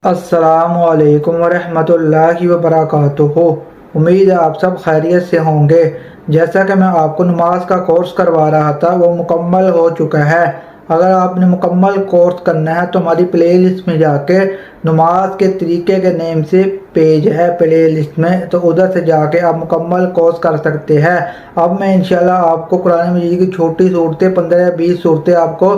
السلام علیکم ورحمۃ اللہ وبرکاتہ۔ امید ہے آپ سب خیریت سے ہوں گے۔ جیسا کہ میں آپ کو نماز کا کورس کروا رہا تھا وہ مکمل ہو چکا ہے۔ اگر آپ نے مکمل کورس کرنا ہے تو ہماری پلے لسٹ میں جا کے نماز کے طریقے کے نیم سے پیج ہے پلے لسٹ میں، تو ادھر سے جا کے آپ مکمل کورس کر سکتے ہیں۔ اب میں انشاءاللہ آپ کو قرآن مجید کی چھوٹی صورتیں 15 یا 20 صورتیں آپ کو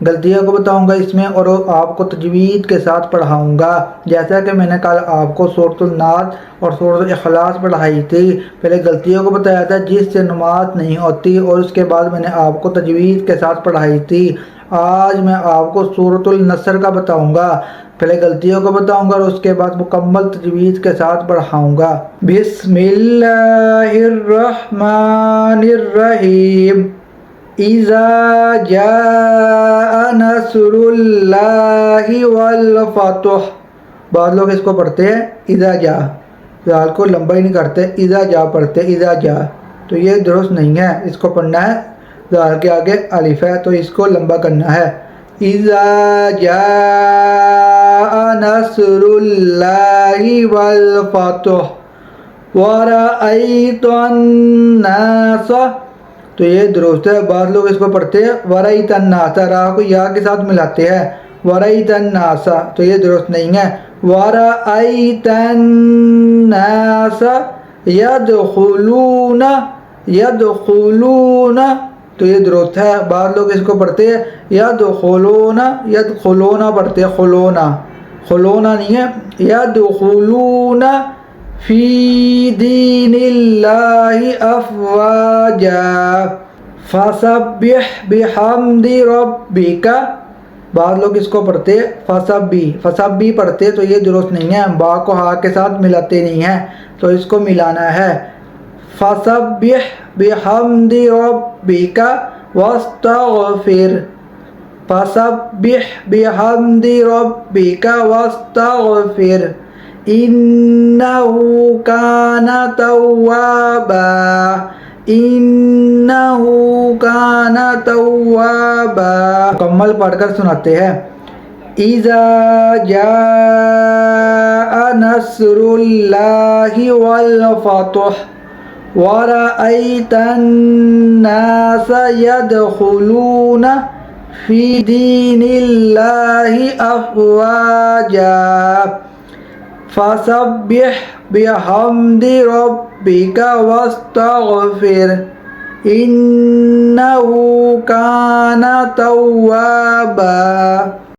غلطیوں کو بتاؤں گا اس میں، اور آپ کو تجوید کے ساتھ پڑھاؤں گا۔ جیسا کہ میں نے کل آپ کو سورۃ الناس اور سورۃ الاخلاص پڑھائی تھی، پہلے غلطیوں کو بتایا تھا جس سے نماز نہیں ہوتی، اور اس کے بعد میں نے آپ کو تجوید کے ساتھ پڑھائی تھی۔ آج میں آپ کو سورۃ النصر کا بتاؤں گا، پہلے غلطیوں کو بتاؤں گا اور اس کے بعد مکمل تجوید کے ساتھ پڑھاؤں گا۔ بسم اللہ الرحمن الرحیم۔ اذا جاء نصر اللہ والفتح۔ بعض لوگ اس کو پڑھتے ہیں اذا جاء، ذال کو لمبا ہی نہیں کرتے، اذا جاء پڑھتے اذا جاء، تو یہ درست نہیں ہے۔ اس کو پڑھنا ہے، ذال کے آگے الف ہے تو اس کو لمبا کرنا ہے۔ اذا جاء نصر اللہ والفتح ورأیت الناس، تو یہ درست ہے۔ بعض لوگ اس کو پڑھتے ہیں ورأیت الناس، را کو یا کے ساتھ ملاتے ہیں، ورأیت الناس، تو یہ درست نہیں ہے۔ ورأیت الناس يدخلون، يدخلون، تو یہ درست ہے۔ بعض لوگ اس کو پڑھتے ہیں يدخلون، يدخلون پڑھتے ہیں، خلونا، خلونا نہیں ہے، يدخلون فی دین اللہ افواجا فسبح بحمد ربک۔ بعض لوگ اس کو پڑھتے ہیں فسبی، فسبی پڑھتے تو یہ درست نہیں ہے، با کو ہا کے ساتھ ملاتے نہیں ہیں تو اس کو ملانا ہے۔ فسبح بحمد ربک واستغفر، فسبح بحمد ربک واستغفر انہ کان توابا، انہ کان توابا۔ مکمل پڑھ کر سناتے ہیں۔ اذا جاء نصر اللہ والفتح ورأیت الناس يدخلون فی دین اللہ افواجا فسبح بحمد ربک واستغفر انہ کان توابا۔